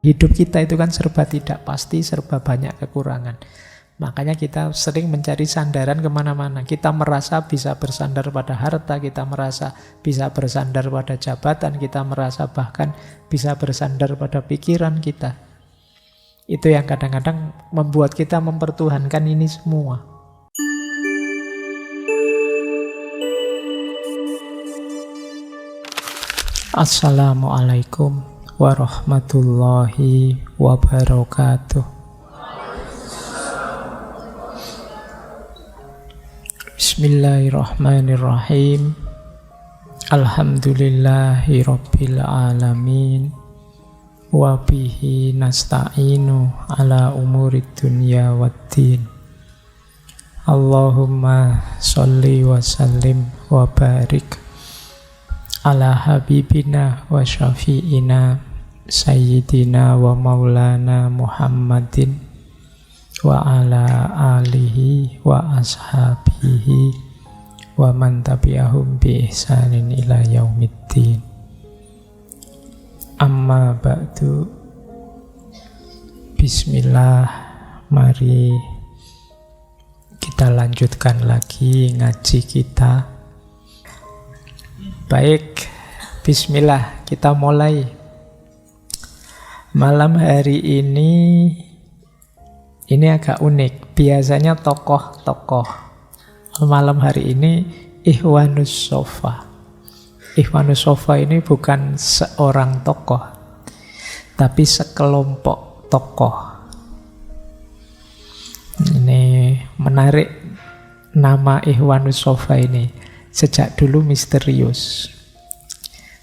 Hidup kita itu kan serba tidak pasti, serba banyak kekurangan. Makanya kita sering mencari sandaran kemana-mana. Kita merasa bisa bersandar pada harta, kita merasa bisa bersandar pada jabatan, kita merasa bahkan bisa bersandar pada pikiran kita. Itu yang kadang-kadang membuat kita mempertuhankan ini semua. Assalamualaikum warahmatullahi wabarakatuh. Bismillahirrahmanirrahim. Alhamdulillahi rabbil alamin. Wa bihi nasta'inu ala umurid dunya waddin. Allahumma sholli wa sallim wa barik ala habibina wa syafi'ina sayyidina wa maulana Muhammadin wa ala alihi wa ashabihi wa man tabi'ahum bi ihsanin ila yaumiddin. Amma ba'du. Bismillah, mari kita lanjutkan lagi ngaji kita. Baik, bismillah, kita mulai. Malam hari ini agak unik. Biasanya tokoh-tokoh. Malam hari ini Ikhwanus Sofa. Ikhwanus Sofa ini bukan seorang tokoh, tapi sekelompok tokoh. Ini menarik nama Ikhwanus Sofa ini. Sejak dulu misterius.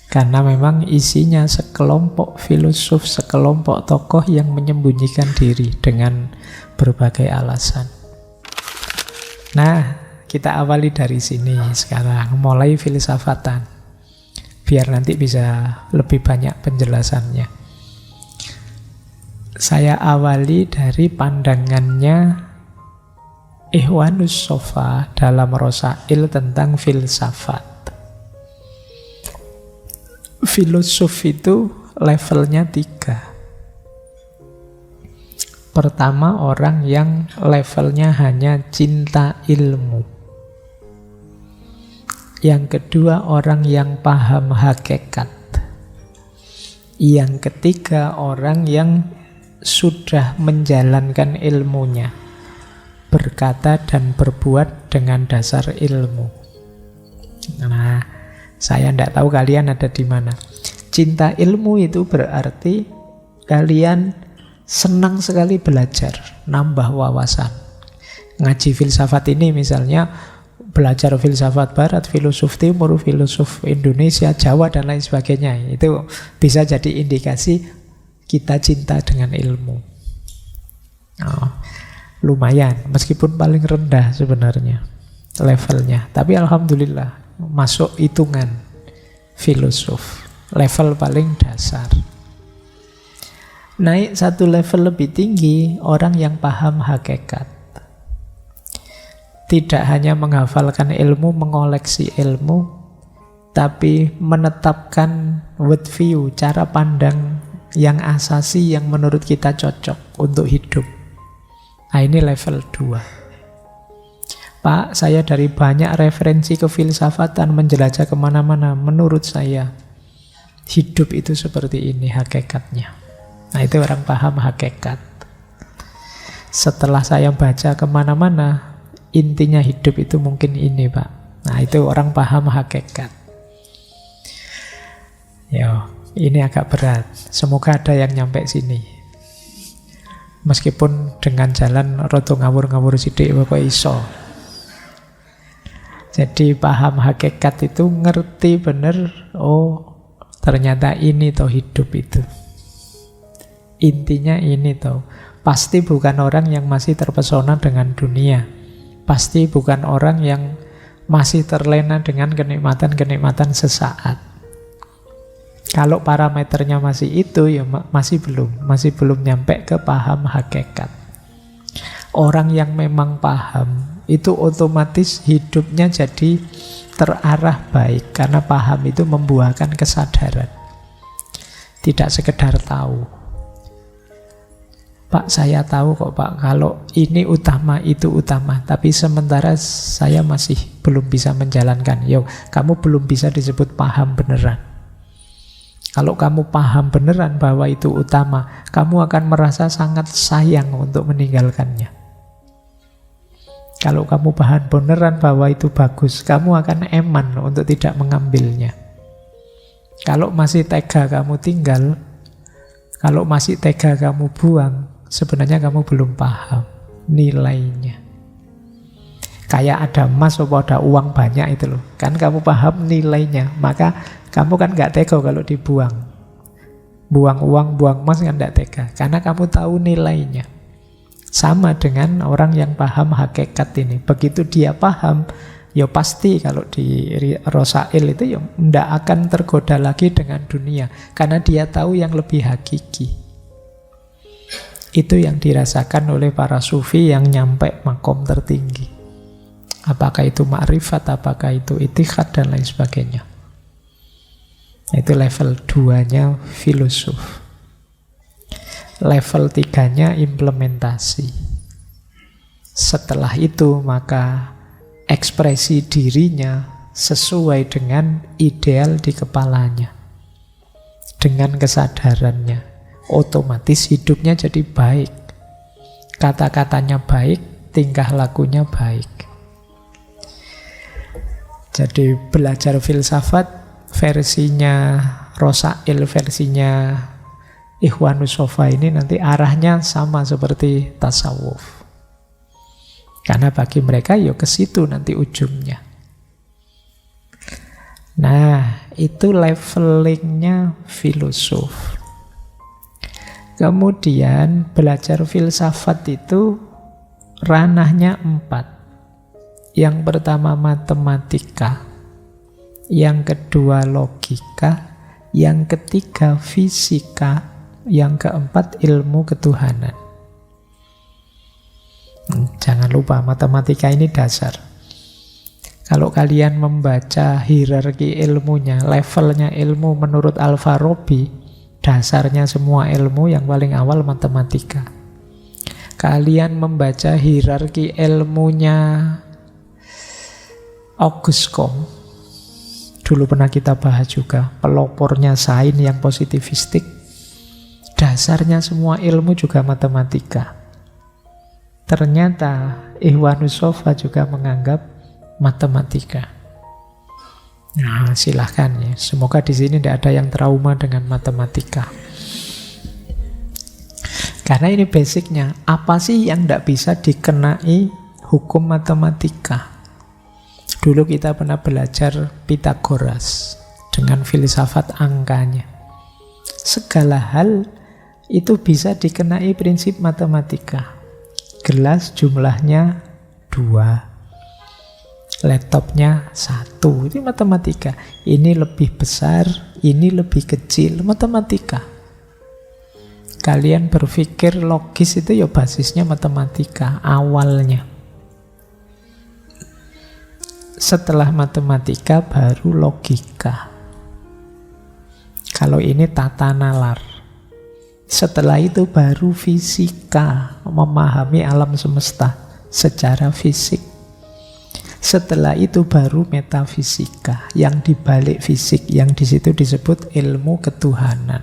Karena memang isinya sekelompok filosof, sekelompok tokoh yang menyembunyikan diri dengan berbagai alasan. Nah, kita awali dari sini sekarang, mulai filsafatan. Biar nanti bisa lebih banyak penjelasannya. Saya awali dari pandangannya Ikhwanus Sofa dalam Rosail tentang filsafat. Filosof itu levelnya 3. Pertama, orang yang levelnya hanya cinta ilmu. Yang kedua, orang yang paham hakikat. Yang ketiga, orang yang sudah menjalankan ilmunya, berkata dan berbuat dengan dasar ilmu. Nah, saya tidak tahu kalian ada di mana. Cinta ilmu itu berarti kalian senang sekali belajar, nambah wawasan. Ngaji filsafat ini misalnya, belajar filsafat barat, filosof timur, filosof Indonesia, Jawa, dan lain sebagainya. Itu bisa jadi indikasi kita cinta dengan ilmu. Lumayan, meskipun paling rendah sebenarnya levelnya. Tapi alhamdulillah masuk hitungan filosof. Level paling dasar. Naik satu level lebih tinggi, orang yang paham hakikat. Tidak hanya menghafalkan ilmu, mengoleksi ilmu, tapi menetapkan worldview, cara pandang yang asasi yang menurut kita cocok untuk hidup. Nah, ini level 2. Pak, saya dari banyak referensi kefilsafatan menjelajah kemana-mana. Menurut saya, hidup itu seperti ini hakikatnya. Nah, itu orang paham hakikat. Setelah saya baca kemana-mana, intinya hidup itu mungkin ini, Pak. Nah, itu orang paham hakikat. Yo, ini agak berat. Semoga ada yang nyampe sini. Meskipun dengan jalan roto ngawur-ngawur sidik pokoknya iso. Jadi paham hakikat itu ngerti bener, oh ternyata ini toh hidup itu. Intinya ini toh. Pasti bukan orang yang masih terpesona dengan dunia. Pasti bukan orang yang masih terlena dengan kenikmatan-kenikmatan sesaat. Kalau parameternya masih itu, ya masih belum nyampe ke paham hakikat. Orang yang memang paham, itu otomatis hidupnya jadi terarah baik, karena paham itu membuahkan kesadaran. Tidak sekedar tahu. Pak, saya tahu kok Pak, kalau ini utama, itu utama, tapi sementara saya masih belum bisa menjalankan. Yo, kamu belum bisa disebut paham beneran. Kalau kamu paham beneran bahwa itu utama, kamu akan merasa sangat sayang untuk meninggalkannya. Kalau kamu paham beneran bahwa itu bagus, kamu akan eman untuk tidak mengambilnya. Kalau masih tega kamu tinggal, kalau masih tega kamu buang, sebenarnya kamu belum paham nilainya. Kayak ada emas atau ada uang banyak itu loh. Kan kamu paham nilainya, maka kamu kan gak tega kalau dibuang. Buang uang, buang emas kan gak tega, karena kamu tahu nilainya. Sama dengan orang yang paham hakikat ini. Begitu dia paham, ya pasti kalau di Rosail itu ya ndak akan tergoda lagi dengan dunia, karena dia tahu yang lebih hakiki. Itu yang dirasakan oleh para sufi yang nyampe makom tertinggi. Apakah itu ma'rifat, apakah itu itikad, dan lain sebagainya. Itu level 2-nya filosof. Level 3-nya implementasi. Setelah itu maka ekspresi dirinya sesuai dengan ideal di kepalanya. Dengan kesadarannya. Otomatis hidupnya jadi baik. Kata-katanya baik, tingkah lakunya baik. Jadi belajar filsafat versinya Rosail, versinya Ikhwanus Sofa ini nanti arahnya sama seperti tasawuf. Karena bagi mereka ya ke situ nanti ujungnya. Nah, itu levelingnya filosof. Kemudian belajar filsafat itu ranahnya 4. Yang pertama matematika, yang kedua logika, yang ketiga fisika, yang keempat ilmu ketuhanan. Jangan lupa matematika ini dasar. Kalau kalian membaca hierarki ilmunya, levelnya ilmu menurut Al-Farabi, dasarnya semua ilmu yang paling awal matematika. Kalian membaca hierarki ilmunya Auguste Comte, dulu pernah kita bahas juga, pelopornya sains yang positivistik. Dasarnya semua ilmu juga matematika. Ternyata Ikhwanus Sofa juga menganggap matematika. Nah, silahkan ya. Semoga di sini tidak ada yang trauma dengan matematika. Karena ini basicnya. Apa sih yang tidak bisa dikenai hukum matematika? Dulu kita pernah belajar Pythagoras dengan filsafat angkanya. Segala hal itu bisa dikenai prinsip matematika. Gelas jumlahnya 2. Laptopnya 1, ini matematika. Ini lebih besar, ini lebih kecil, matematika. Kalian berpikir logis itu ya basisnya matematika, awalnya. Setelah matematika baru logika. Kalau ini tata nalar. Setelah itu baru fisika, memahami alam semesta secara fisik. Setelah itu baru metafisika, yang dibalik fisik, yang di situ disebut ilmu ketuhanan.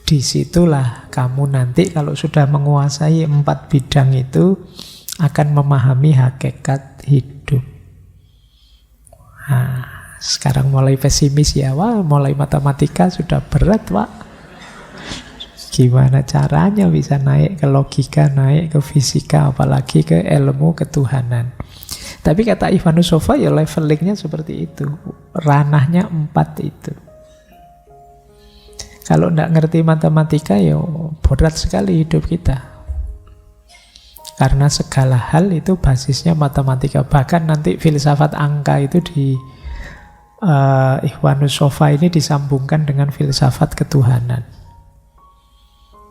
Disitulah kamu nanti kalau sudah menguasai 4 bidang itu akan memahami hakikat hidup. Nah, sekarang mulai pesimis ya, wah mulai matematika sudah berat Pak. Gimana caranya bisa naik ke logika, naik ke fisika, apalagi ke ilmu ketuhanan. Tapi kata Ikhwanus Sofa ya levelingnya seperti itu. Ranahnya 4 itu. Kalau tidak ngerti matematika ya berat sekali hidup kita. Karena segala hal itu basisnya matematika. Bahkan nanti filsafat angka itu di Ikhwanus Sofa ini disambungkan dengan filsafat ketuhanan.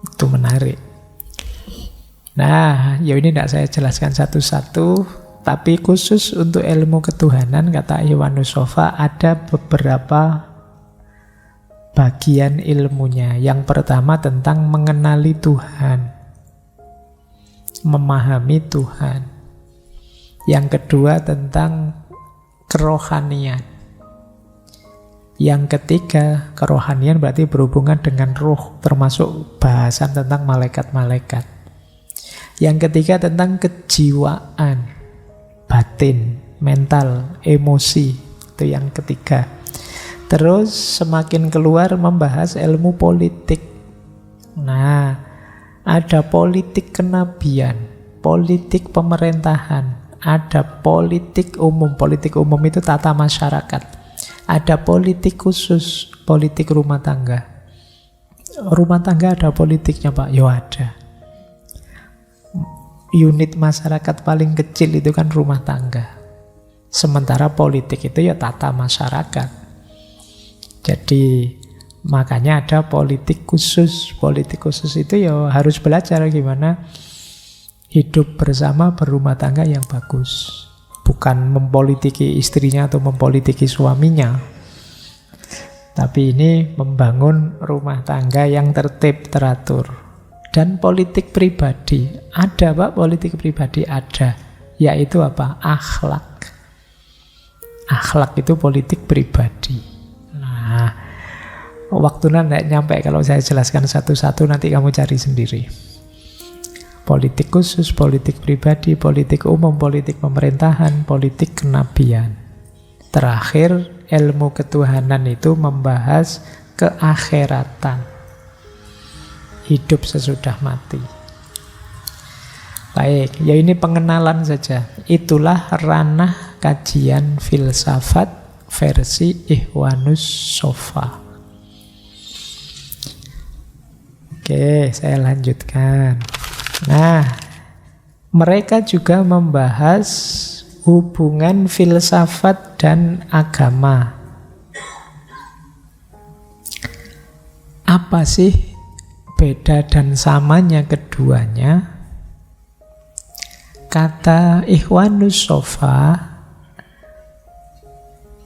Itu menarik. Nah, ya ini tidak saya jelaskan satu-satu, tapi khusus untuk ilmu ketuhanan, kata Ikhwanus Sofa, ada beberapa bagian ilmunya. Yang pertama tentang mengenali Tuhan, memahami Tuhan. Yang kedua tentang kerohanian. Yang ketiga, kerohanian berarti berhubungan dengan roh, termasuk bahasan tentang malaikat-malaikat. Yang ketiga tentang kejiwaan, batin, mental, emosi. Itu yang ketiga. Terus semakin keluar membahas ilmu politik. Nah, ada politik kenabian, politik pemerintahan, ada politik umum. Politik umum itu tata masyarakat. Ada politik khusus, politik rumah tangga. Rumah tangga ada politiknya, Pak? Ya ada. Unit masyarakat paling kecil itu kan rumah tangga. Sementara politik itu ya tata masyarakat. Jadi makanya ada politik khusus. Politik khusus itu ya harus belajar gimana hidup bersama berumah tangga yang bagus. Bukan mempolitiki istrinya atau mempolitiki suaminya. Tapi ini membangun rumah tangga yang tertib, teratur. Dan politik pribadi. Ada, Pak, politik pribadi ada. Yaitu apa? Akhlak. Akhlak itu politik pribadi. Nah, waktunya tidak nyampe kalau saya jelaskan satu-satu, nanti kamu cari sendiri. Politik khusus, politik pribadi, politik umum, politik pemerintahan, politik kenabian. Terakhir, ilmu ketuhanan itu membahas keakhiratan. Hidup sesudah mati. Baik, ya ini pengenalan saja. Itulah ranah kajian filsafat versi Ikhwanus Sofa. Oke, saya lanjutkan. Nah, mereka juga membahas hubungan filsafat dan agama. Apa sih beda dan samanya keduanya? Kata Ikhwanus Sofa,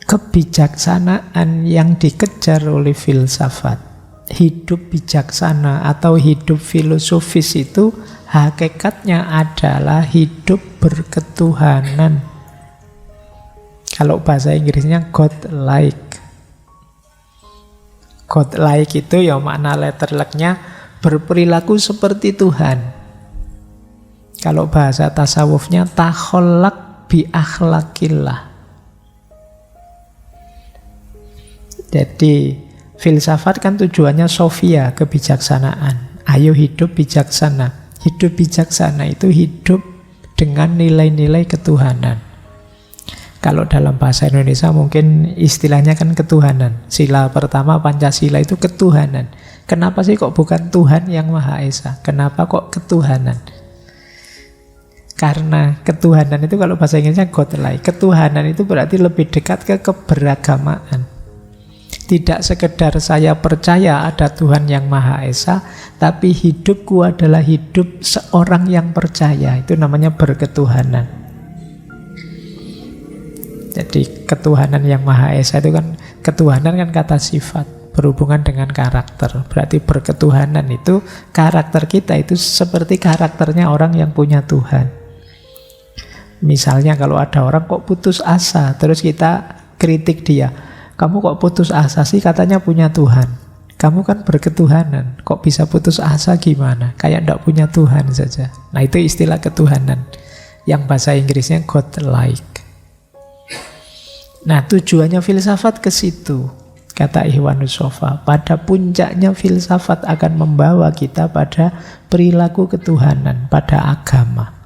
kebijaksanaan yang dikejar oleh filsafat, hidup bijaksana atau hidup filosofis itu hakikatnya adalah hidup berketuhanan. Kalau bahasa Inggrisnya God-like. God-like itu ya makna letterleknya berperilaku seperti Tuhan. Kalau bahasa tasawufnya takhollak bi akhlakillah. Jadi filsafat kan tujuannya sofia, kebijaksanaan. Ayo hidup bijaksana. Hidup bijaksana itu hidup dengan nilai-nilai ketuhanan. Kalau dalam bahasa Indonesia mungkin istilahnya kan ketuhanan. Sila pertama Pancasila itu ketuhanan. Kenapa sih kok bukan Tuhan yang Maha Esa? Kenapa kok ketuhanan? Karena ketuhanan itu kalau bahasa Inggrisnya godlike. Ketuhanan itu berarti lebih dekat ke keberagamaan. Tidak sekedar saya percaya ada Tuhan yang Maha Esa, tapi hidupku adalah hidup seorang yang percaya. Itu namanya berketuhanan. Jadi ketuhanan yang Maha Esa itu kan, ketuhanan kan kata sifat, berhubungan dengan karakter. Berarti berketuhanan itu karakter kita itu seperti karakternya orang yang punya Tuhan. Misalnya kalau ada orang kok putus asa, terus kita kritik dia, kamu kok putus asa sih, katanya punya Tuhan. Kamu kan berketuhanan, kok bisa putus asa gimana? Kayak tidak punya Tuhan saja. Nah itu istilah ketuhanan, yang bahasa Inggrisnya God-like. Nah tujuannya filsafat ke situ, kata Ikhwanus Sofa. Pada puncaknya filsafat akan membawa kita pada perilaku ketuhanan, pada agama.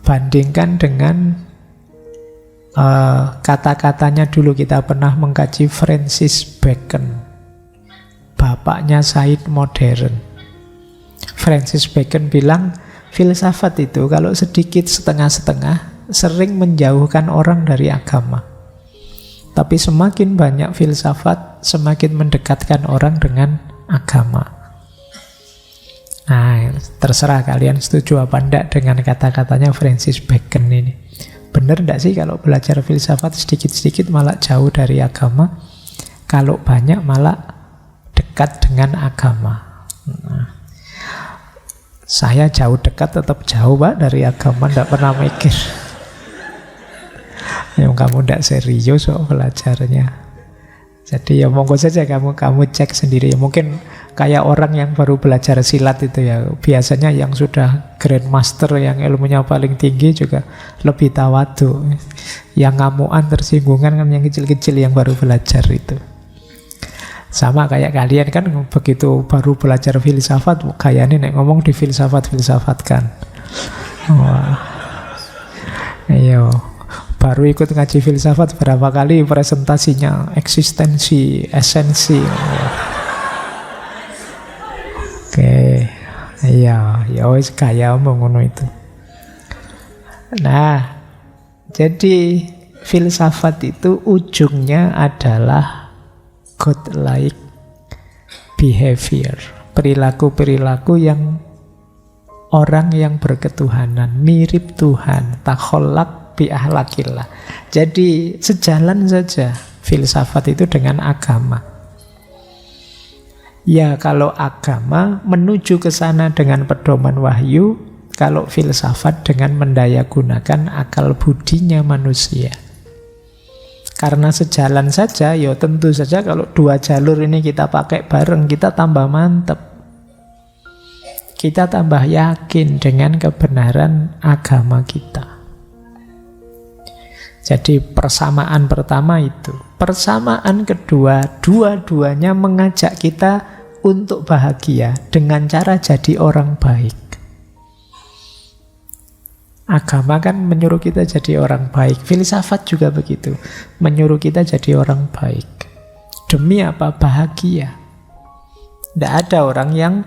Bandingkan dengan kata-katanya dulu kita pernah mengkaji Francis Bacon, bapaknya Said modern. Francis Bacon bilang filsafat itu kalau sedikit setengah-setengah sering menjauhkan orang dari agama. Tapi semakin banyak filsafat semakin mendekatkan orang dengan agama. Nah, terserah kalian setuju apa enggak dengan kata-katanya Francis Bacon ini. Benar enggak sih kalau belajar filsafat sedikit-sedikit malah jauh dari agama? Kalau banyak malah dekat dengan agama. Nah, saya jauh dekat tetap jauh Pak dari agama, tidak pernah mikir. Yang kamu tidak serius kok belajarnya. Jadi ya monggo saja kamu cek sendiri. Mungkin kayak orang yang baru belajar silat itu ya, biasanya yang sudah grandmaster yang ilmunya paling tinggi juga lebih tawadu. Yang ngamuan tersinggungan kan yang kecil-kecil yang baru belajar itu. Sama kayak kalian kan begitu baru belajar filsafat, kayaknya nek ngomong di filsafat-filsafatkan. Wah. Ayo. Baru ikut ngaji filsafat berapa kali presentasinya eksistensi, esensi. Oke, iya, ya wis kaya ngono itu. Nah, jadi filsafat itu ujungnya adalah godlike behavior, perilaku-perilaku yang orang yang berketuhanan, mirip Tuhan, takholak bi ahlakillah. Jadi sejalan saja filsafat itu dengan agama. Ya kalau agama menuju ke sana dengan pedoman wahyu, kalau filsafat dengan mendayagunakan akal budinya manusia. Karena sejalan saja, ya tentu saja kalau dua jalur ini kita pakai bareng, kita tambah mantep. Kita tambah yakin dengan kebenaran agama kita. Jadi persamaan pertama itu. Persamaan kedua, dua-duanya mengajak kita untuk bahagia dengan cara jadi orang baik. Agama kan menyuruh kita jadi orang baik. Filsafat juga begitu. Menyuruh kita jadi orang baik. Demi apa? Bahagia. Tidak ada orang yang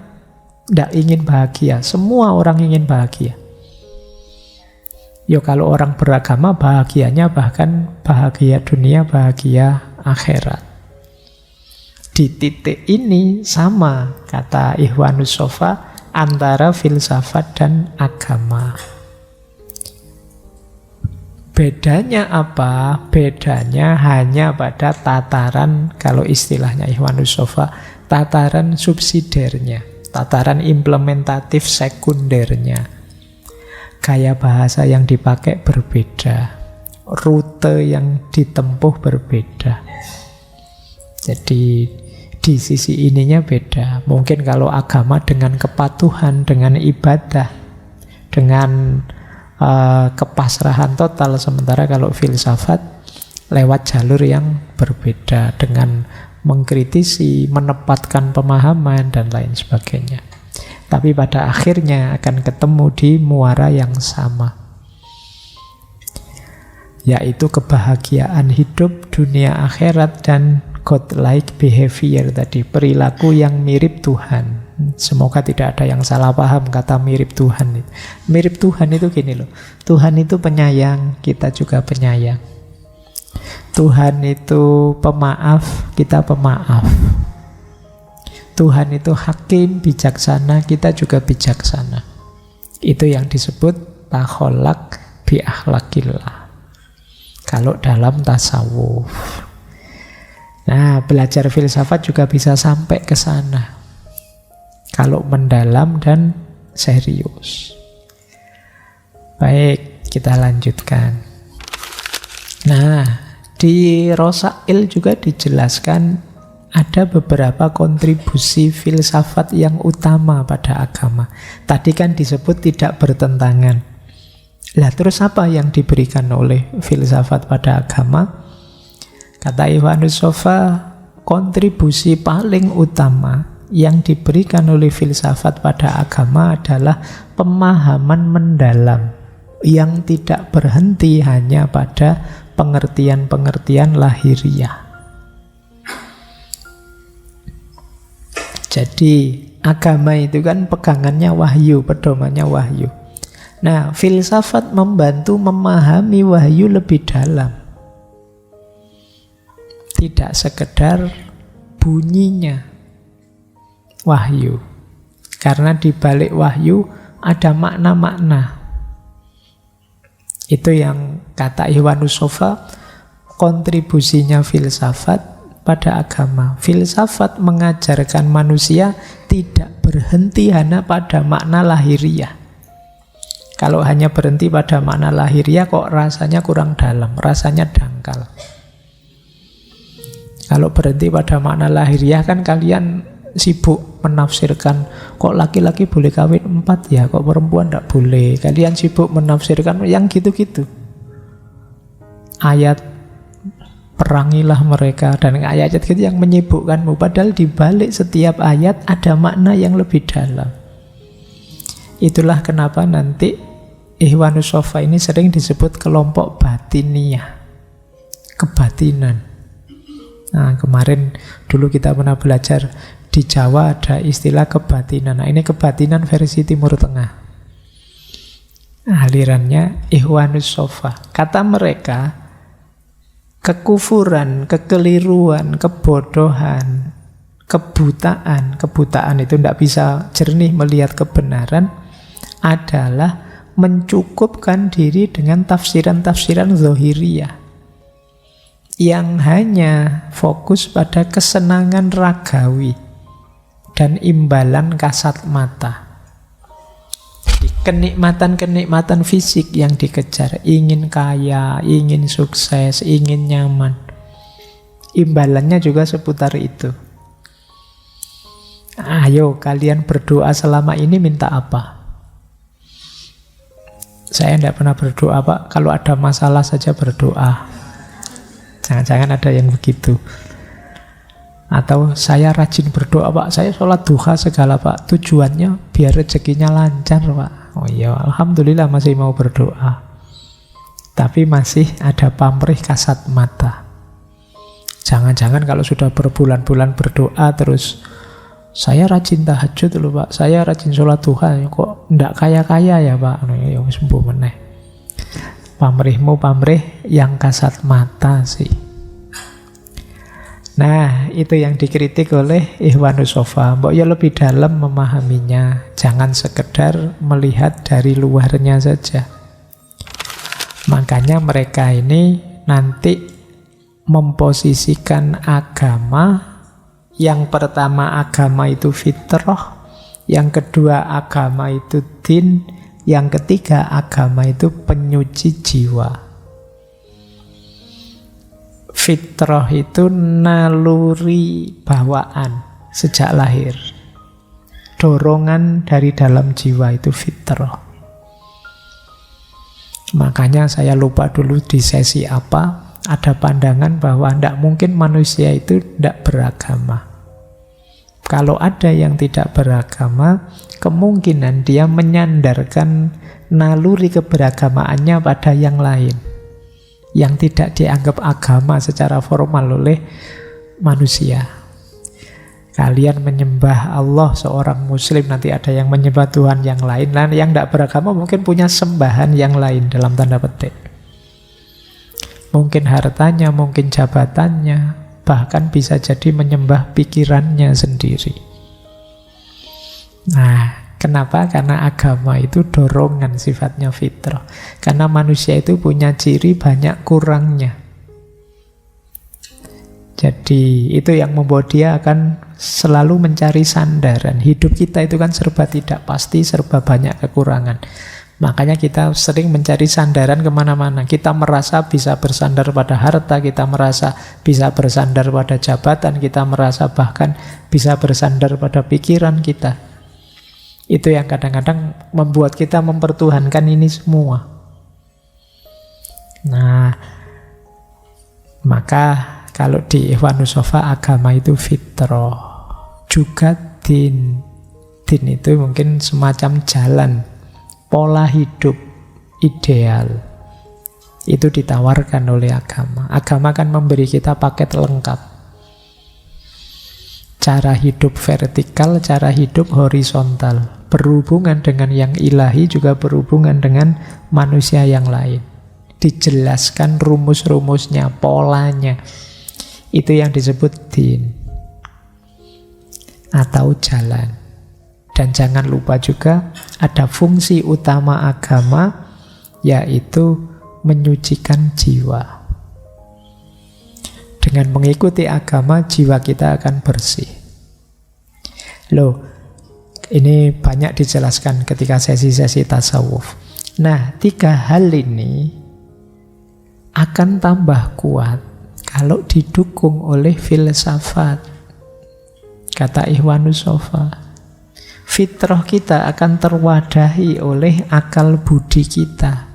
tidak ingin bahagia. Semua orang ingin bahagia. Yo kalau orang beragama bahagianya bahkan bahagia dunia, bahagia akhirat. Di titik ini sama kata Ikhwanus Sofa antara filsafat dan agama. Bedanya apa? Bedanya hanya pada tataran, kalau istilahnya Ikhwanus Sofa, tataran subsidiarnya, tataran implementatif sekundernya. Gaya bahasa yang dipakai berbeda, rute yang ditempuh berbeda. Jadi di sisi ininya beda. Mungkin kalau agama dengan kepatuhan, dengan ibadah, dengan kepasrahan total, sementara kalau filsafat lewat jalur yang berbeda dengan mengkritisi, menempatkan pemahaman dan lain sebagainya. Tapi pada akhirnya akan ketemu di muara yang sama, yaitu kebahagiaan hidup dunia akhirat dan godlike behavior tadi, perilaku yang mirip Tuhan. Semoga tidak ada yang salah paham kata mirip Tuhan. Mirip Tuhan itu gini loh, Tuhan itu penyayang, kita juga penyayang. Tuhan itu pemaaf, kita pemaaf. Tuhan itu hakim, bijaksana, kita juga bijaksana. Itu yang disebut takholak bi akhlakillah kalau dalam tasawuf. Nah, belajar filsafat juga bisa sampai ke sana kalau mendalam dan serius. Baik, kita lanjutkan. Nah, di Rosail juga dijelaskan ada beberapa kontribusi filsafat yang utama pada agama. Tadi kan disebut tidak bertentangan. Lah terus apa yang diberikan oleh filsafat pada agama? Kata Ikhwanus Sofa, kontribusi paling utama yang diberikan oleh filsafat pada agama adalah pemahaman mendalam yang tidak berhenti hanya pada pengertian-pengertian lahiriah. Jadi agama itu kan pegangannya wahyu, pedomannya wahyu. Nah, filsafat membantu memahami wahyu lebih dalam. Tidak sekedar bunyinya wahyu. Karena di balik wahyu ada makna-makna. Itu yang kata Ikhwanus Sofa, kontribusinya filsafat pada agama. Filsafat mengajarkan manusia tidak berhenti hanya pada makna lahiriah. Kalau hanya berhenti pada makna lahiriah kok rasanya kurang dalam, rasanya dangkal. Kalau berhenti pada makna lahiriah kan kalian sibuk menafsirkan, kok laki-laki boleh kawin 4 ya, kok perempuan tidak boleh. Kalian sibuk menafsirkan yang gitu-gitu. Ayat perangilah mereka dan ayat-ayat gitu yang menyibukkanmu. Padahal di balik setiap ayat ada makna yang lebih dalam. Itulah kenapa nanti Ikhwanus Shafah ini sering disebut kelompok batiniah, kebatinan. Nah, kemarin dulu kita pernah belajar di Jawa ada istilah kebatinan. Nah, ini kebatinan versi Timur Tengah. Alirannya Ikhwanus Shafah. Kata mereka, kekufuran, kekeliruan, kebodohan, kebutaan itu tidak bisa jernih melihat kebenaran adalah mencukupkan diri dengan tafsiran-tafsiran zahiriyah yang hanya fokus pada kesenangan ragawi dan imbalan kasat mata. Kenikmatan-kenikmatan fisik yang dikejar, ingin kaya, ingin sukses, ingin nyaman. Imbalannya juga seputar itu. Ayo kalian berdoa selama ini minta apa? Saya tidak pernah berdoa, Pak. Kalau ada masalah saja berdoa. Jangan-jangan ada yang begitu. Atau saya rajin berdoa, Pak. Saya sholat duha segala, Pak. Tujuannya biar rezekinya lancar, Pak. Oh iya, alhamdulillah masih mau berdoa. Tapi masih ada pamrih kasat mata. Jangan-jangan kalau sudah berbulan-bulan berdoa terus, saya rajin tahajud loh, Pak. Saya rajin sholat duha. Kok enggak kaya-kaya ya, Pak? Ya sembuh meneh. Pamrihmu pamrih yang kasat mata sih. Nah, itu yang dikritik oleh Ikhwanus Shafah. Mbok ya lebih dalam memahaminya. Jangan sekedar melihat dari luarnya saja. Makanya mereka ini nanti memposisikan agama. Yang pertama agama itu fitrah, yang kedua agama itu din, yang ketiga agama itu penyuci jiwa. Fitrah itu naluri bawaan sejak lahir. Dorongan dari dalam jiwa itu fitrah. Makanya saya lupa dulu di sesi apa, ada pandangan bahwa tidak mungkin manusia itu tidak beragama. Kalau ada yang tidak beragama, kemungkinan dia menyandarkan naluri keberagamaannya pada yang lain, yang tidak dianggap agama secara formal oleh manusia. Kalian menyembah Allah seorang muslim, nanti ada yang menyembah Tuhan yang lain. Dan yang tidak beragama mungkin punya sembahan yang lain dalam tanda petik. Mungkin hartanya, mungkin jabatannya, bahkan bisa jadi menyembah pikirannya sendiri. Nah, kenapa? Karena agama itu dorongan, sifatnya fitrah. Karena manusia itu punya ciri banyak kurangnya. Jadi itu yang membuat dia akan selalu mencari sandaran. Hidup kita itu kan serba tidak pasti, serba banyak kekurangan. Makanya kita sering mencari sandaran kemana-mana. Kita merasa bisa bersandar pada harta, kita merasa bisa bersandar pada jabatan, kita merasa bahkan bisa bersandar pada pikiran kita. Itu yang kadang-kadang membuat kita mempertuhankan ini semua. Nah, maka kalau di Ikhwanus Shafah agama itu fitrah, juga din. Din itu mungkin semacam jalan, pola hidup ideal. Itu ditawarkan oleh agama. Agama kan memberi kita paket lengkap. Cara hidup vertikal, cara hidup horizontal. Berhubungan dengan yang ilahi, juga berhubungan dengan manusia yang lain. Dijelaskan rumus-rumusnya, polanya. Itu yang disebut din atau jalan. Dan jangan lupa juga ada fungsi utama agama, yaitu menyucikan jiwa. Dengan mengikuti agama, jiwa kita akan bersih. Loh, ini banyak dijelaskan ketika sesi-sesi tasawuf. Nah, 3 hal ini akan tambah kuat kalau didukung oleh filsafat. Kata Ikhwanus Shafa, fitrah kita akan terwadahi oleh akal budi kita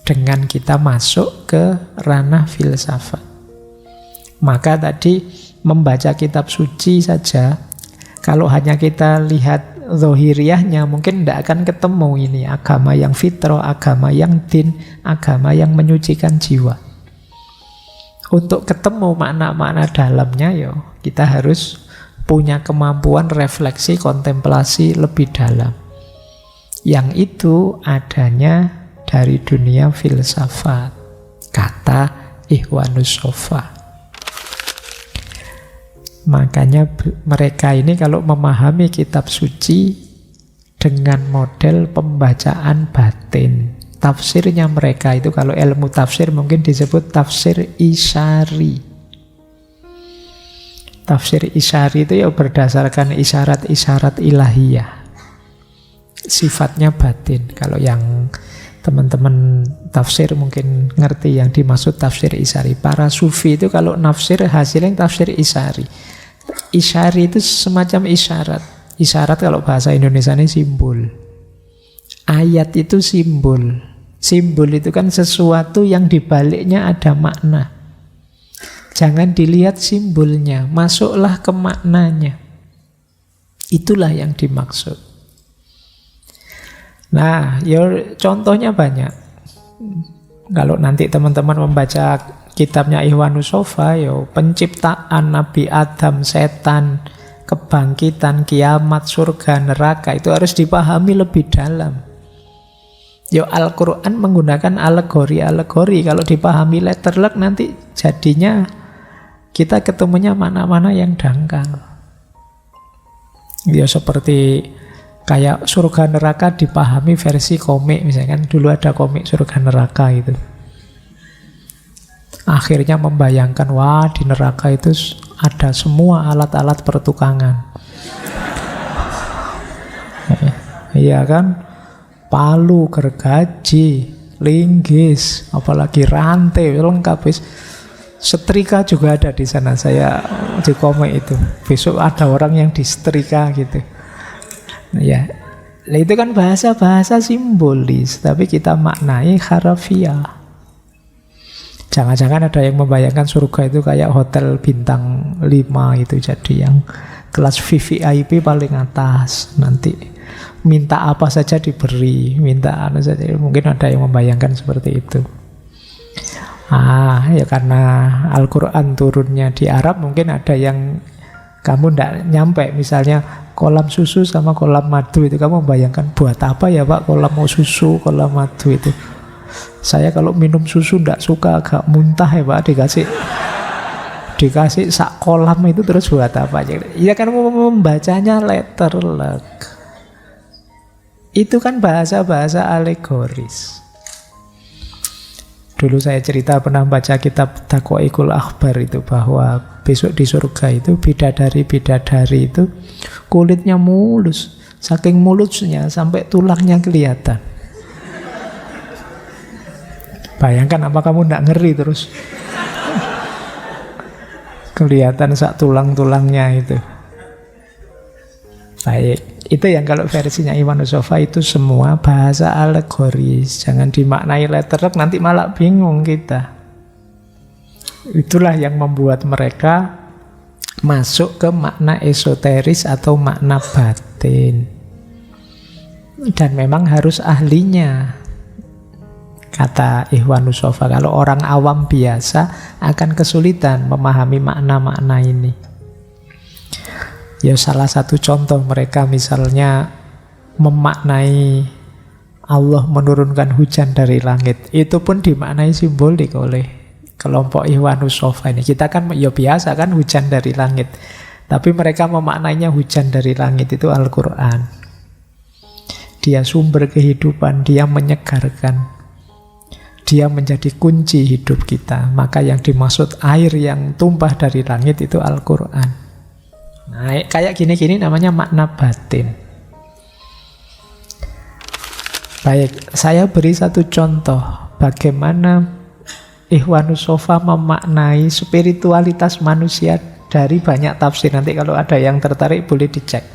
dengan kita masuk ke ranah filsafat. Maka tadi membaca kitab suci saja, kalau hanya kita lihat zahiriyahnya, mungkin tidak akan ketemu ini agama yang fitrah, agama yang din, agama yang menyucikan jiwa. Untuk ketemu makna-makna dalamnya, kita harus punya kemampuan refleksi, kontemplasi lebih dalam. Yang itu adanya dari dunia filsafat, kata Ikhwanus Shafa. Makanya mereka ini kalau memahami kitab suci dengan model pembacaan batin, tafsirnya mereka itu kalau ilmu tafsir mungkin disebut tafsir isyari. Tafsir isyari itu ya berdasarkan isyarat-isyarat ilahiyah, sifatnya batin. Kalau yang teman-teman tafsir mungkin ngerti yang dimaksud tafsir isyari. Para sufi itu kalau nafsir hasilnya tafsir isyari. Isyari itu semacam isyarat. Isyarat kalau bahasa Indonesia ini simbol. Ayat itu simbol. Simbol itu kan sesuatu yang dibaliknya ada makna. Jangan dilihat simbolnya, masuklah ke maknanya. Itulah yang dimaksud. Nah, contohnya banyak. Kalau nanti teman-teman membaca kitabnya Ikhwanus Shafa, penciptaan Nabi Adam, setan, kebangkitan, kiamat, surga, neraka, itu harus dipahami lebih dalam. Al-Quran menggunakan alegori-alegori. Kalau dipahami letterlek nanti jadinya kita ketemunya mana-mana yang dangkal. Seperti kayak surga neraka dipahami versi komik, misalkan dulu ada komik surga neraka itu. Akhirnya membayangkan, wah di neraka itu ada semua alat-alat pertukangan. Iya kan? Palu, gergaji, linggis, apalagi rantai, lengkap. Setrika juga ada di sana, saya di komik itu. Besok ada orang yang disetrika gitu. Ya, itu kan bahasa-bahasa simbolis, tapi kita maknai harafiah. Jangan-jangan ada yang membayangkan surga itu kayak hotel bintang 5 itu, jadi yang kelas VVIP paling atas, nanti minta apa saja diberi, minta anu saja. Mungkin ada yang membayangkan seperti itu. Ya karena Al-Quran turunnya di Arab, mungkin ada yang kamu tidak nyampe. Misalnya kolam susu sama kolam madu itu, kamu membayangkan buat apa ya Pak kolam susu, kolam madu itu. Saya kalau minum susu tidak suka, agak muntah ya Pak, dikasih sak kolam itu terus buat apa aja. Ya kan membacanya letterlek. Itu kan bahasa-bahasa alegoris. Dulu saya cerita pernah baca kitab Daqaiqul Akhbar itu, bahwa besok di surga itu bidadari-bidadari itu kulitnya mulus. Saking mulusnya sampai tulangnya kelihatan. Bayangkan, apa kamu tidak ngeri terus? Kelihatan sak tulang-tulangnya itu. Baik. Itu yang kalau versinya Ikhwanus Shafa itu semua bahasa alegoris. Jangan dimaknai letterlek, nanti malah bingung kita. Itulah yang membuat mereka masuk ke makna esoteris atau makna batin. Dan memang harus ahlinya. Kata Ikhwanus Shafa, kalau orang awam biasa akan kesulitan memahami makna-makna ini. Salah satu contoh mereka misalnya memaknai Allah menurunkan hujan dari langit. Itu pun dimaknai simbolik oleh kelompok Ikhwanus Shafa ini. Kita kan biasa kan hujan dari langit. Tapi mereka memaknainya hujan dari langit itu Al-Quran. Dia sumber kehidupan, dia menyegarkan. Dia menjadi kunci hidup kita. Maka yang dimaksud air yang tumpah dari langit itu Al-Quran. Nah, kayak gini-gini namanya makna batin. Baik, saya beri satu contoh bagaimana Ikhwanus Shafa memaknai spiritualitas manusia dari banyak tafsir. Nanti kalau ada yang tertarik boleh dicek.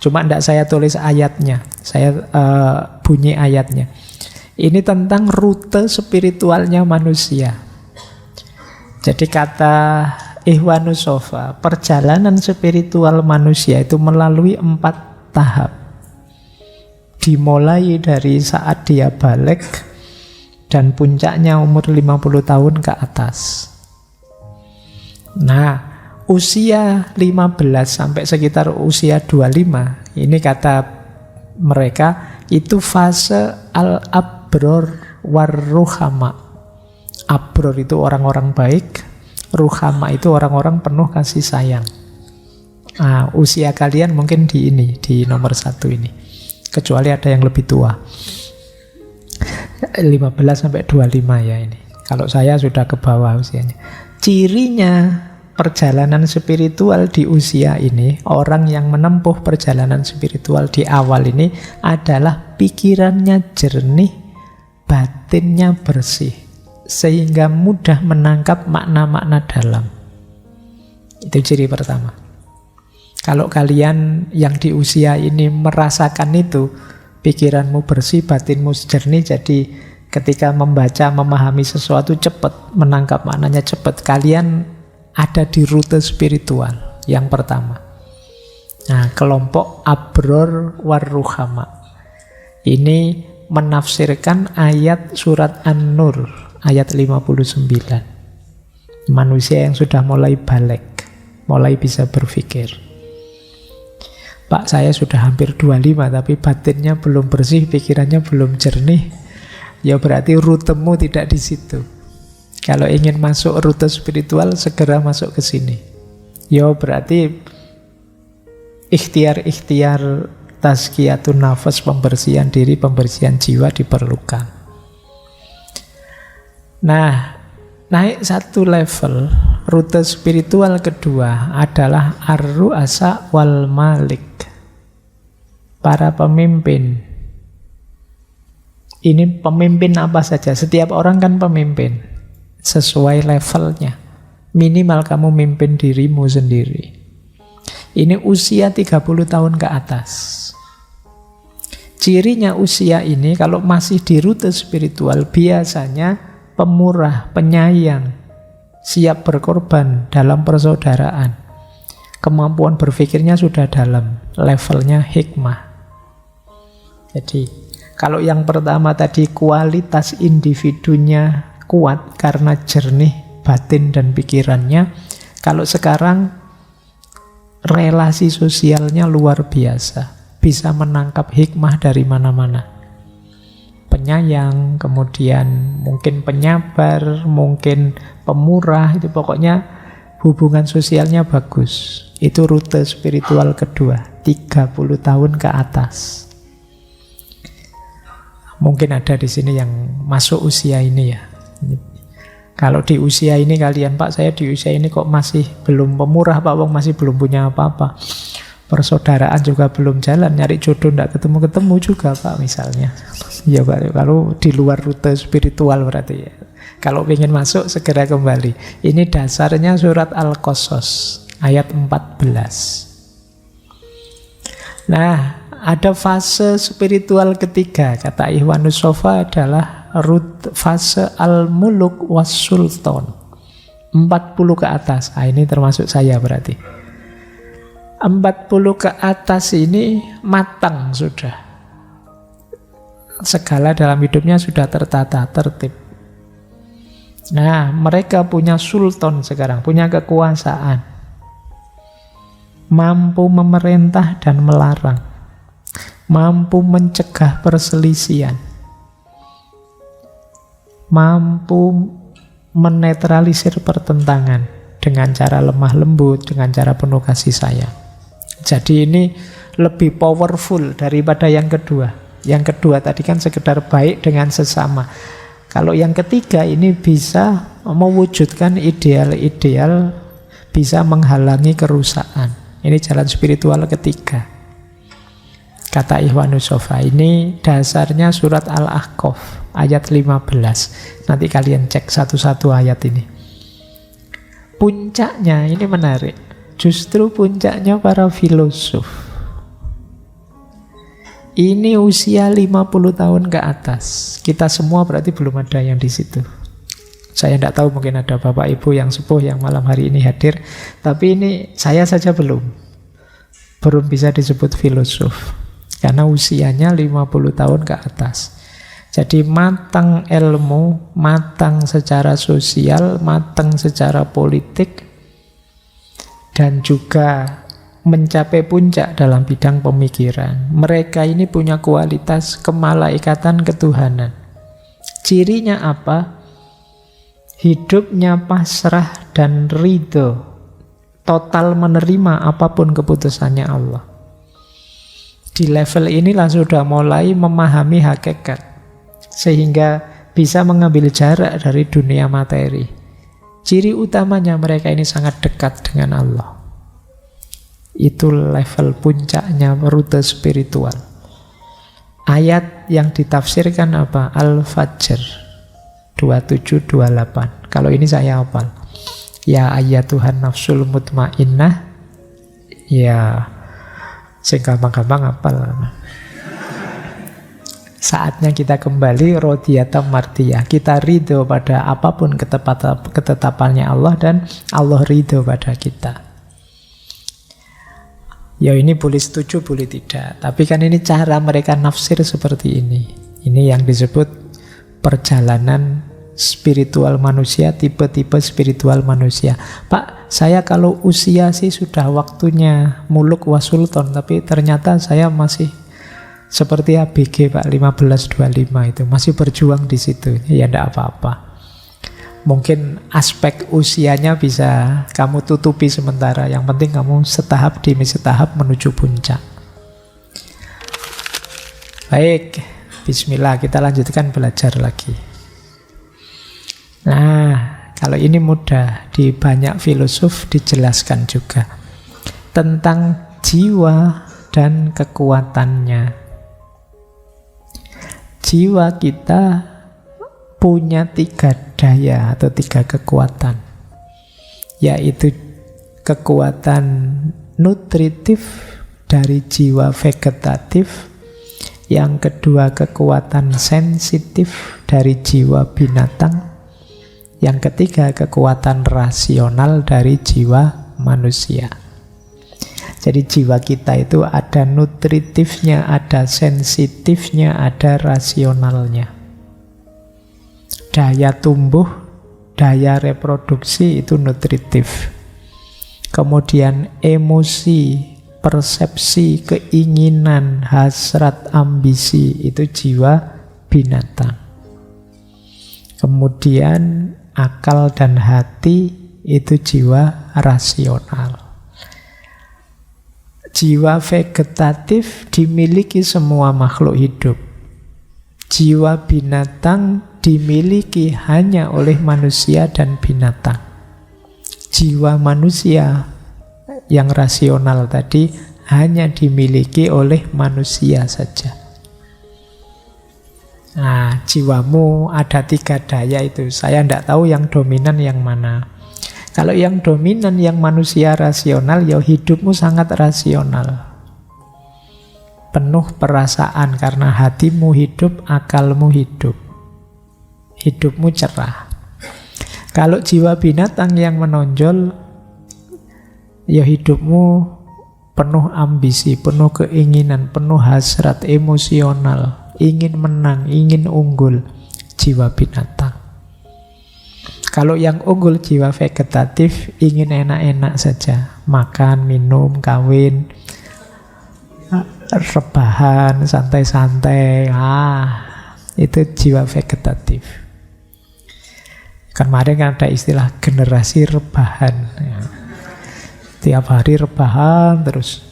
Cuma tidak saya tulis ayatnya, saya bunyi ayatnya. Ini tentang rute spiritualnya manusia. Jadi kata Ikhwanus Shafa, perjalanan spiritual manusia itu melalui 4 tahap. Dimulai dari saat dia balik dan puncaknya umur 50 tahun ke atas. Nah, usia 15 sampai sekitar usia 25, ini kata mereka itu fase al-abror war-ruhama. Abror itu orang-orang baik, ruhama itu orang-orang penuh kasih sayang. Nah, usia kalian mungkin di ini, di nomor 1 ini. Kecuali ada yang lebih tua. 15 sampai 25 ya ini. Kalau saya sudah ke bawah usianya. Cirinya perjalanan spiritual di usia ini, orang yang menempuh perjalanan spiritual di awal ini adalah pikirannya jernih, batinnya bersih, sehingga mudah menangkap makna-makna dalam. Itu ciri pertama. Kalau kalian yang di usia ini merasakan itu, pikiranmu bersih, batinmu jernih, jadi ketika membaca, memahami sesuatu cepat, menangkap maknanya cepat, kalian ada di rute spiritual yang pertama. Nah, kelompok abror warruhama ini menafsirkan ayat surat An-Nur ayat 59. Manusia yang sudah mulai balik, mulai bisa berpikir. Pak, saya sudah hampir 25 tapi batinnya belum bersih, pikirannya belum jernih. Ya berarti rutemu tidak di situ. Kalau ingin masuk rute spiritual, segera masuk ke sini. Ya berarti ikhtiar-ikhtiar tazkiyatun nafas, pembersihan diri, pembersihan jiwa diperlukan. Nah, naik satu level, rute spiritual kedua adalah ar-ru'asa wal malik. Para pemimpin. Ini pemimpin apa saja? Setiap orang kan pemimpin. Sesuai levelnya. Minimal kamu mimpin dirimu sendiri. Ini usia 30 tahun ke atas. Cirinya usia ini kalau masih di rute spiritual biasanya pemurah, penyayang, siap berkorban dalam persaudaraan. Kemampuan berpikirnya sudah dalam, levelnya hikmah. Jadi, kalau yang pertama tadi kualitas individunya kuat karena jernih batin dan pikirannya, kalau sekarang relasi sosialnya luar biasa, bisa menangkap hikmah dari mana-mana. Penyayang, kemudian mungkin penyabar, mungkin pemurah, itu pokoknya hubungan sosialnya bagus. Itu rute spiritual kedua, 30 tahun ke atas. Mungkin ada di sini yang masuk usia ini ya. Kalau di usia ini kalian, Pak, saya di usia ini kok masih belum pemurah, Pak, Wong masih belum punya apa-apa. Persaudaraan juga belum jalan, nyari jodoh nggak ketemu-ketemu juga, Pak, misalnya. Ya, Pak, kalau di luar rute spiritual berarti ya. Kalau ingin masuk, segera kembali. Ini dasarnya surat Al-Qasas, ayat 14. Nah, ada fase spiritual ketiga, kata Ikhwanus Shafa adalah fase al-muluk was sultan. 40 ke atas. Nah, ini termasuk saya berarti. 40 ke atas ini matang sudah. Segala dalam hidupnya sudah tertata, tertib. Nah, mereka punya sultan sekarang, punya kekuasaan. Mampu memerintah dan melarang. Mampu mencegah perselisihan. Mampu menetralisir pertentangan dengan cara lemah lembut, dengan cara penuh kasih sayang. Jadi ini lebih powerful daripada yang kedua. Yang kedua tadi kan sekedar baik dengan sesama. Kalau yang ketiga ini bisa mewujudkan ideal-ideal, bisa menghalangi kerusakan. Ini jalan spiritual ketiga. Kata Ikhwanus Sofa, ini dasarnya surat Al-Ahqaf ayat 15. Nanti kalian cek satu-satu ayat ini. Puncaknya ini menarik. Justru puncaknya para filosof. Ini usia 50 tahun ke atas. Kita semua berarti belum ada yang di situ. Saya tidak tahu, mungkin ada bapak ibu yang sepuh yang malam hari ini hadir. Tapi ini saya saja belum bisa disebut filosof. Karena usianya 50 tahun ke atas. Jadi matang ilmu, matang secara sosial, matang secara politik, dan juga mencapai puncak dalam bidang pemikiran. Mereka ini punya kualitas kemalaikatan ketuhanan. Cirinya apa? Hidupnya pasrah dan ridho, total menerima apapun keputusannya Allah. Di level inilah sudah mulai memahami hakikat, sehingga bisa mengambil jarak dari dunia materi. Ciri utamanya mereka ini sangat dekat dengan Allah. Itu level puncaknya rute spiritual. Ayat yang ditafsirkan apa? Al-Fajr 27-28. Kalau ini saya hafal. Ya ayyatuhan nafsul mutmainnah. Ya, sing gampang-gampang hafal. Saatnya kita kembali rodiyata mardiyah. Kita ridho pada apapun ketetapannya Allah, dan Allah ridho pada kita. Ya ini boleh setuju, boleh tidak. Tapi kan ini cara mereka nafsir seperti ini. Ini yang disebut perjalanan spiritual manusia, tipe-tipe spiritual manusia. Pak, saya kalau usia sih sudah waktunya muluk wasulton, tapi ternyata saya masih seperti ABG Pak 1525 itu, masih berjuang di situ. Ya enggak apa-apa. Mungkin aspek usianya bisa kamu tutupi sementara. Yang penting kamu setahap demi setahap menuju puncak. Baik, bismillah, kita lanjutkan belajar lagi. Nah, kalau ini mudah, di banyak filosof dijelaskan juga tentang jiwa dan kekuatannya. Jiwa kita punya 3 daya atau 3 kekuatan, yaitu kekuatan nutritif dari jiwa vegetatif, yang kedua kekuatan sensitif dari jiwa binatang, yang ketiga kekuatan rasional dari jiwa manusia. Jadi jiwa kita itu ada nutritifnya, ada sensitifnya, ada rasionalnya. Daya tumbuh, daya reproduksi itu nutritif. Kemudian emosi, persepsi, keinginan, hasrat, ambisi itu jiwa binatang. Kemudian akal dan hati itu jiwa rasional. Jiwa vegetatif dimiliki semua makhluk hidup. Jiwa binatang dimiliki hanya oleh manusia dan binatang. Jiwa manusia yang rasional tadi hanya dimiliki oleh manusia saja. Nah, jiwamu ada 3 daya itu. Saya tidak tahu yang dominan yang mana. Kalau yang dominan yang manusia rasional, ya hidupmu sangat rasional. Penuh perasaan karena hatimu hidup, akalmu hidup. Hidupmu cerah. Kalau jiwa binatang yang menonjol, ya hidupmu penuh ambisi, penuh keinginan, penuh hasrat, emosional, ingin menang, ingin unggul. Jiwa binatang. Kalau yang unggul jiwa vegetatif, ingin enak-enak saja, makan, minum, kawin, rebahan, santai-santai. Itu jiwa vegetatif. Kemarin kan ada istilah generasi rebahan. Tiap hari rebahan terus.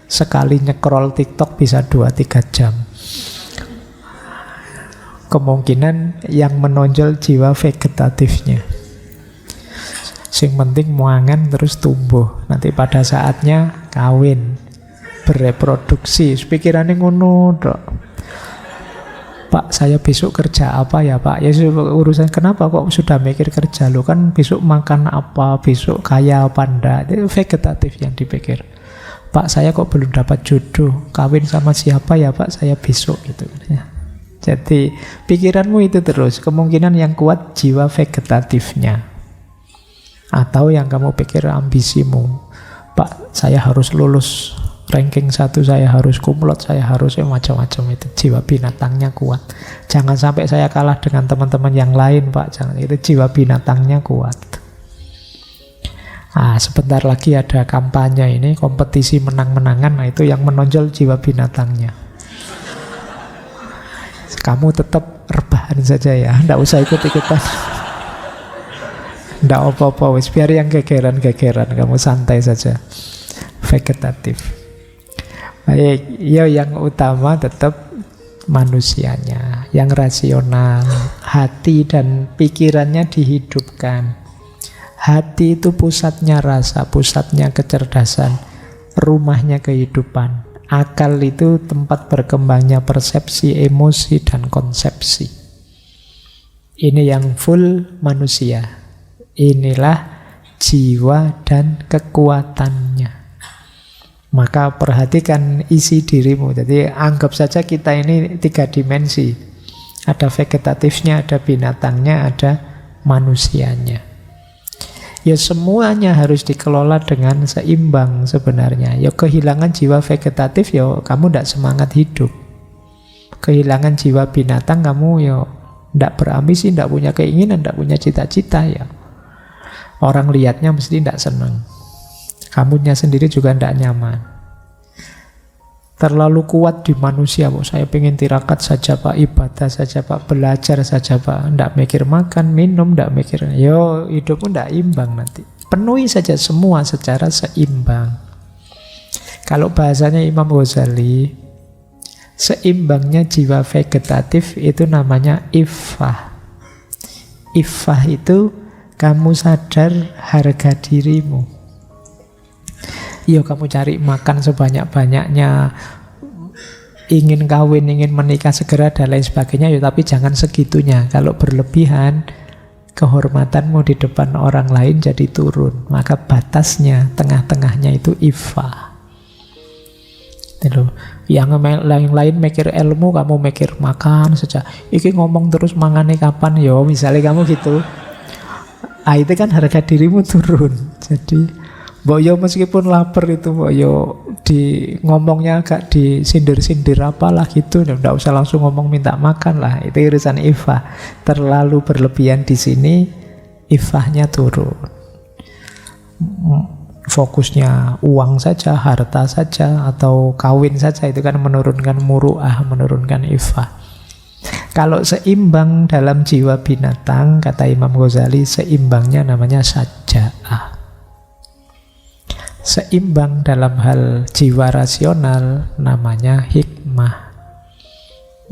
Sekali nyekrol TikTok bisa 2-3 jam. kemungkinan yang menonjol jiwa vegetatifnya. Sing penting muangan terus tumbuh. Nanti pada saatnya kawin, bereproduksi. Pikirannya ngono dok. Pak, saya besok kerja apa ya Pak? Ya urusan kenapa kok sudah mikir kerja lo kan besok makan apa, besok kaya apa ndak? Itu vegetatif yang dipikir. Pak, saya kok belum dapat jodoh, kawin sama siapa ya Pak? Saya besok gitu. Ya. Jadi pikiranmu itu terus. Kemungkinan yang kuat jiwa vegetatifnya. Atau yang kamu pikir ambisimu. Pak, saya harus lulus ranking 1, saya harus kumlot, saya harus macam-macam. Itu jiwa binatangnya kuat. Jangan sampai saya kalah dengan teman-teman yang lain Pak. Jangan, itu jiwa binatangnya kuat. Sebentar lagi ada kampanye ini, kompetisi menang-menangan. Nah, itu yang menonjol jiwa binatangnya. Kamu tetap rebahan saja ya, nggak usah ikut-ikutan. Nggak apa-apa, biar yang gegeran-gegeran, kamu santai saja. Vegetatif. Baik, ya yang utama tetap manusianya, yang rasional, hati dan pikirannya dihidupkan. Hati itu pusatnya rasa, pusatnya kecerdasan, rumahnya kehidupan. Akal itu tempat berkembangnya persepsi, emosi, dan konsepsi. Ini yang full manusia. Inilah jiwa dan kekuatannya. Maka perhatikan isi dirimu. Jadi anggap saja kita ini 3 dimensi. Ada vegetatifnya, ada binatangnya, ada manusianya. Ya semuanya harus dikelola dengan seimbang sebenarnya. Ya kehilangan jiwa vegetatif, ya kamu tidak semangat hidup. Kehilangan jiwa binatang, kamu ya tidak berambisi, tidak punya keinginan, tidak punya cita-cita. Ya orang lihatnya mesti tidak senang. Kamunya sendiri juga tidak nyaman. Terlalu kuat di manusia. Saya pengen tirakat saja Pak, ibadah saja Pak, belajar saja Pak. Tidak mikir makan, minum, tidak mikir. Yo, hidupmu tidak imbang nanti. Penuhi saja semua secara seimbang. Kalau bahasanya Imam Ghazali, seimbangnya jiwa vegetatif itu namanya iffah. Iffah itu kamu sadar harga dirimu. Iya, kamu cari makan sebanyak-banyaknya, ingin kawin, ingin menikah segera dan lain sebagainya, ya tapi jangan segitunya. Kalau berlebihan, kehormatanmu di depan orang lain jadi turun. Maka batasnya, tengah-tengahnya itu iffah. Yang lain mikir ilmu, kamu mikir makan saja. Iki ngomong terus mangane kapan, yo misalnya kamu gitu. Itu kan harga dirimu turun. Jadi mbok yo meskipun lapar itu, mbok yo di ngomongnya agak disindir-sindir apalah gitu, nggak usah langsung ngomong minta makan lah. Itu urusan iffah. Terlalu berlebihan di sini, iffahnya turun. Fokusnya uang saja, harta saja, atau kawin saja, itu kan menurunkan muru'ah, menurunkan iffah. Kalau seimbang dalam jiwa binatang, kata Imam Ghazali, seimbangnya namanya saja'ah. Seimbang dalam hal jiwa rasional namanya hikmah.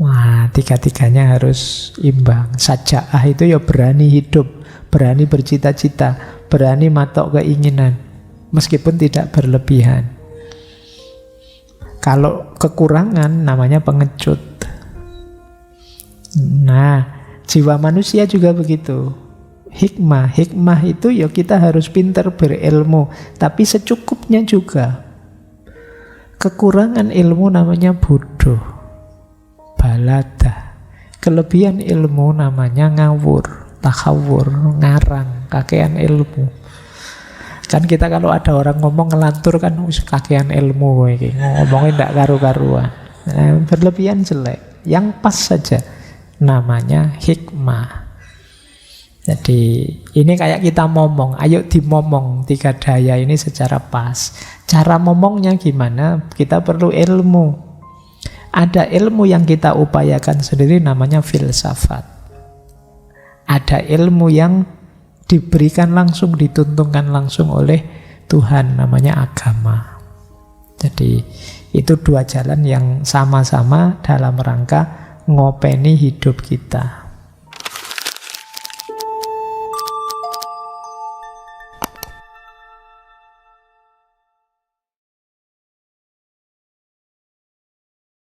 Wah, tiga-tiganya harus imbang. Saja'ah itu ya berani hidup, berani bercita-cita, berani matok keinginan, meskipun tidak berlebihan. Kalau kekurangan namanya pengecut. Nah, jiwa manusia juga begitu. Hikmah itu ya kita harus pintar berilmu, tapi secukupnya juga. Kekurangan ilmu namanya bodoh, balada. Kelebihan ilmu namanya ngawur, takhawur, ngarang, kakean ilmu. Kan kita kalau ada orang ngomong ngelantur kan kakean ilmu, ngomongnya tidak karu-karuan. Berlebihan jelek, yang pas saja namanya hikmah. Jadi ini kayak kita ngomong, ayo dimomong 3 daya ini secara pas. Cara ngomongnya gimana? Kita perlu ilmu. Ada ilmu yang kita upayakan sendiri namanya filsafat. Ada ilmu yang diberikan langsung, dituntungkan langsung oleh Tuhan, namanya agama. Jadi itu 2 jalan yang sama-sama dalam rangka ngopeni hidup kita.